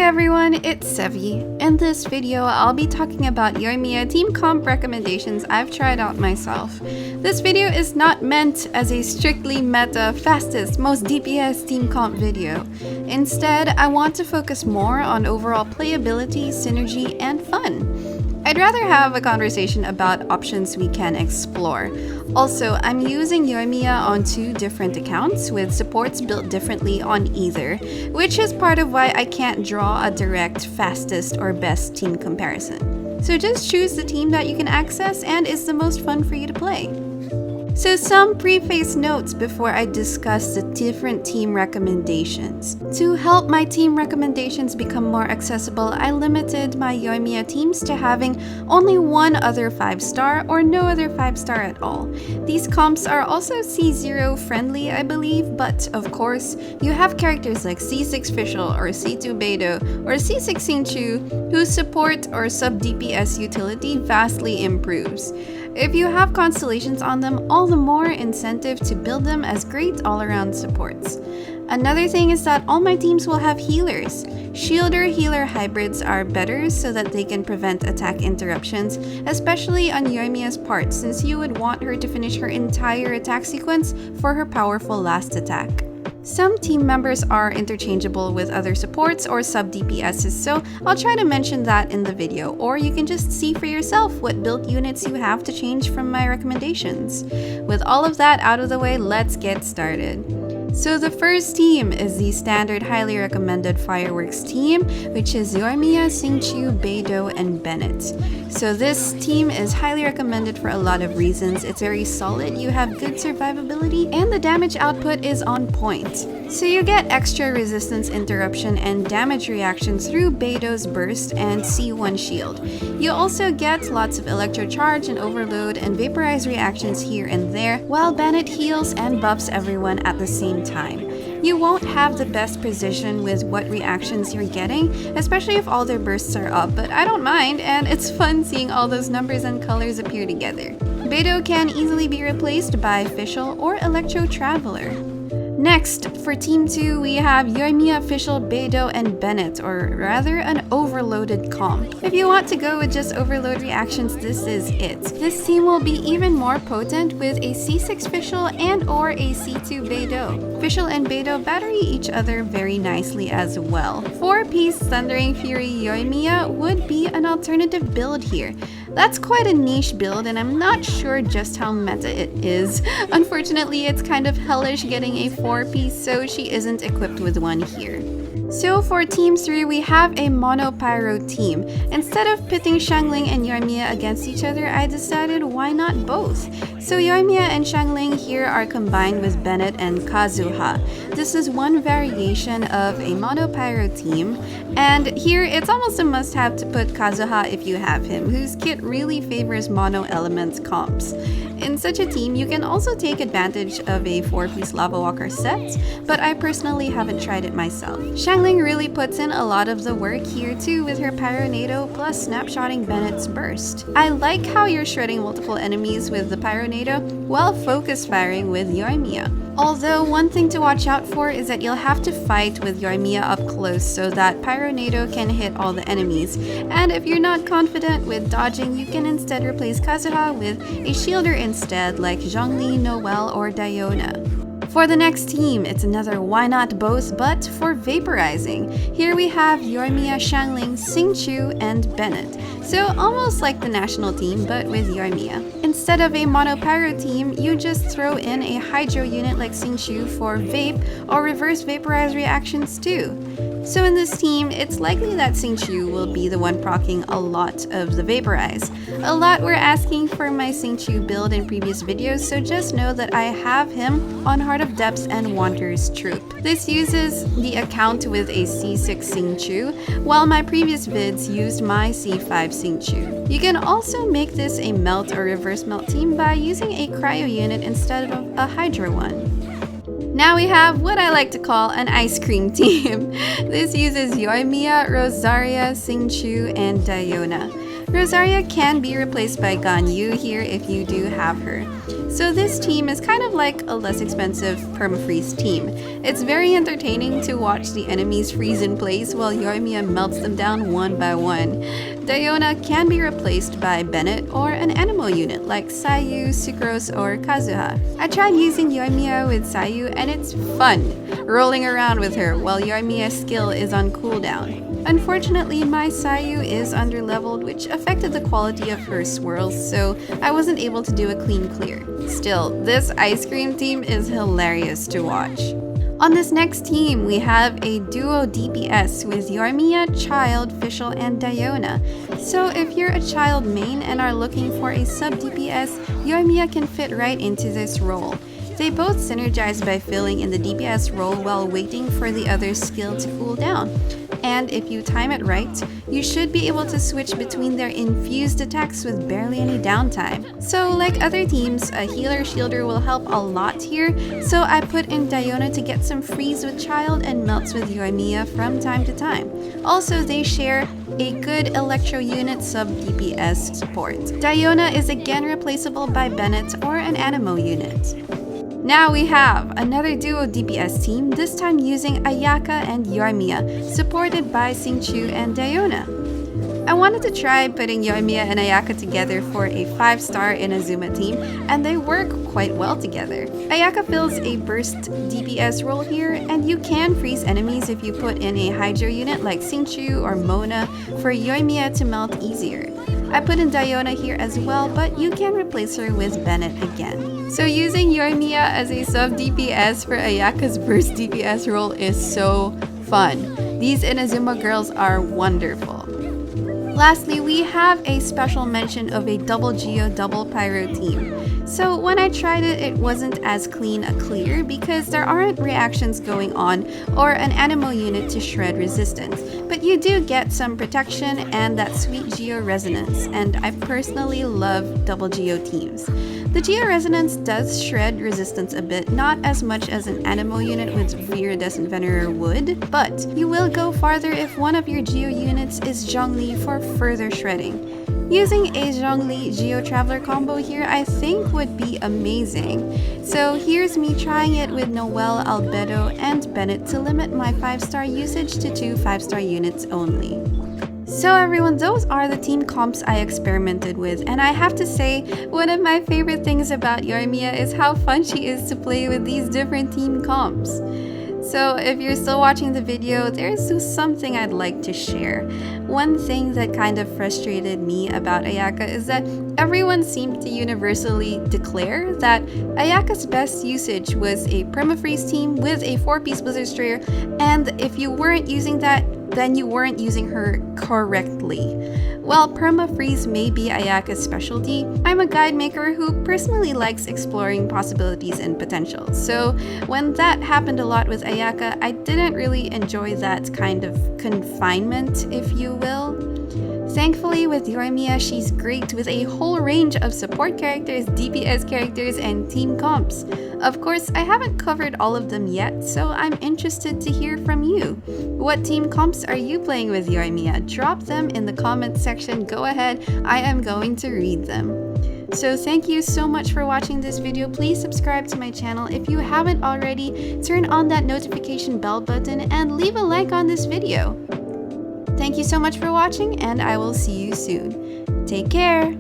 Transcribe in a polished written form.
everyone, it's Sevy. In this video, I'll be talking about Yoimiya team comp recommendations I've tried out myself. This video is not meant as a strictly meta, fastest, most DPS team comp video. Instead, I want to focus more on overall playability, synergy, and fun. I'd rather have a conversation about options we can explore. Also, I'm using Yoimiya on 2 different accounts with supports built differently on either, which is part of why I can't draw a direct fastest or best team comparison. So just choose the team that you can access and is the most fun for you to play. So some preface notes before I discuss the different team recommendations. To help my team recommendations become more accessible, I limited my Yoimiya teams to having only one other 5-star or no other 5-star at all. These comps are also C0 friendly, I believe, but of course, you have characters like C6 Fischl or C2 Beidou or C6 Xingqiu whose support or sub-DPS utility vastly improves. If you have constellations on them, all the more incentive to build them as great all-around supports. Another thing is that all my teams will have healers. Shielder-healer hybrids are better so that they can prevent attack interruptions, especially on Yoimiya's part since you would want her to finish her entire attack sequence for her powerful last attack. Some team members are interchangeable with other supports or sub-DPSs, so I'll try to mention that in the video, or you can just see for yourself what build units you have to change from my recommendations. With all of that out of the way, let's get started. So the first team is the standard highly recommended fireworks team, which is Yoimiya, Xingqiu, Beidou, and Bennett. So this team is highly recommended for a lot of reasons. It's very solid, you have good survivability, and the damage output is on point. So you get extra resistance interruption and damage reactions through Beidou's burst and C1 shield. You also get lots of electro charge and overload and vaporize reactions here and there, while Bennett heals and buffs everyone at the same time. You won't have the best precision with what reactions you're getting, especially if all their bursts are up, but I don't mind, and it's fun seeing all those numbers and colors appear together. Beidou can easily be replaced by Fischl or Electro Traveler. Next, for Team 2, we have Yoimiya, Fischl, Beidou, and Bennett, or rather an overloaded comp. If you want to go with just overload reactions, this is it. This team will be even more potent with a C6 Fischl and or a C2 Beidou. Fischl and Beidou battery each other very nicely as well. 4-piece Thundering Fury Yoimiya would be an alternative build here. That's quite a niche build and I'm not sure just how meta it is. Unfortunately, it's kind of hellish getting a 4-piece, so she isn't equipped with one here. So for Team 3, we have a mono Pyro team. Instead of pitting Xiangling and Yoimiya against each other, I decided why not both? So Yoimiya and Xiangling here are combined with Bennett and Kazuha. This is one variation of a mono Pyro team, and here it's almost a must-have to put Kazuha if you have him, whose kit really favors mono element comps. In such a team, you can also take advantage of a 4-piece Lava Walker set, but I personally haven't tried it myself. Xiangling really puts in a lot of the work here too with her Pyronado plus snapshotting Bennett's burst. I like how you're shredding multiple enemies with the Pyronado while focus firing with Yoimiya. Although one thing to watch out for is that you'll have to fight with Yoimiya up close so that Pyronado can hit all the enemies, and if you're not confident with dodging, you can instead replace Kazuha with a shielder instead like Zhongli, Noelle, or Diona. For the next team, it's another why not both but for vaporizing. Here we have Yoimiya, Xiangling, Xingqiu, and Bennett. So almost like the national team but with Yoimiya. Instead of a mono Pyro team, you just throw in a hydro unit like Xingqiu for vape or reverse vaporize reactions too. So in this team, it's likely that Xingqiu will be the one proccing a lot of the Vaporize. A lot were asking for my Xingqiu build in previous videos, so just know that I have him on Heart of Depths and Wanderer's Troop. This uses the account with a C6 Xingqiu, while my previous vids used my C5 Xingqiu. You can also make this a melt or reverse melt team by using a cryo unit instead of a hydro one. Now we have what I like to call an ice cream team. This uses Yoimiya, Rosaria, Xingqiu, and Diona. Rosaria can be replaced by Ganyu here if you do have her. So this team is kind of like a less expensive perma-freeze team. It's very entertaining to watch the enemies freeze in place while Yoimiya melts them down one by one. Diona can be replaced by Bennett or an animal unit like Sayu, Sucrose, or Kazuha. I tried using Yoimiya with Sayu and it's fun, rolling around with her while Yoimiya's skill is on cooldown. Unfortunately, my Sayu is underleveled, which affected the quality of her swirls, so I wasn't able to do a clean clear. Still, this ice cream team is hilarious to watch. On this next team, we have a duo DPS with Yoimiya, Child, Fischl, and Diona. So if you're a Child main and are looking for a sub-DPS, Yoimiya can fit right into this role. They both synergize by filling in the DPS role while waiting for the other's skill to cool down. And if you time it right, you should be able to switch between their infused attacks with barely any downtime. So like other teams, a healer-shielder will help a lot here, so I put in Diona to get some freeze with Child and melts with Yoimiya from time to time. Also, they share a good electro unit sub-DPS support. Diona is again replaceable by Bennett or an Animo unit. Now we have another duo DPS team, this time using AyaYa and Yoimiya, supported by Xingqiu and Diona. I wanted to try putting Yoimiya and AyaYa together for a 5-star Inazuma team, and they work quite well together. AyaYa fills a burst DPS role here, and you can freeze enemies if you put in a Hydro unit like Xingqiu or Mona for Yoimiya to melt easier. I put in Diona here as well, but you can replace her with Bennett again. So using Yoimiya as a sub-DPS for AyaYa's burst DPS role is so fun. These Inazuma girls are wonderful. Lastly, we have a special mention of a double Geo double Pyro team. So when I tried it, it wasn't as clean a clear because there aren't reactions going on or an Animo unit to shred resistance, but you do get some protection and that sweet Geo resonance, and I personally love double Geo teams. The Geo resonance does shred resistance a bit, not as much as an Animo unit with Viridescent Venerer would, but you will go farther if one of your Geo units is Zhongli for further shredding. Using a Zhongli Geo Traveler combo here I think would be amazing. So here's me trying it with Noelle, Albedo, and Bennett to limit my 5-star usage to 2 5-star units only. So everyone, those are the team comps I experimented with, and I have to say, one of my favorite things about Yoimiya is how fun she is to play with these different team comps. So if you're still watching the video, there's something I'd like to share. One thing that kind of frustrated me about AyaYa is that everyone seemed to universally declare that AyaYa's best usage was a perma-freeze team with a 4-piece Blizzard Strayer, and if you weren't using that, then you weren't using her correctly. While perma-freeze may be AyaYa's specialty, I'm a guide maker who personally likes exploring possibilities and potential. So when that happened a lot with AyaYa, I didn't really enjoy that kind of confinement, if you will. Thankfully, with Yoimiya, she's great with a whole range of support characters, DPS characters, and team comps. Of course, I haven't covered all of them yet, so I'm interested to hear from you. What team comps are you playing with Yoimiya? Drop them in the comments section. Go ahead, I am going to read them. So thank you so much for watching this video. Please subscribe to my channel if you haven't already, turn on that notification bell button, and leave a like on this video. Thank you so much for watching, and I will see you soon. Take care!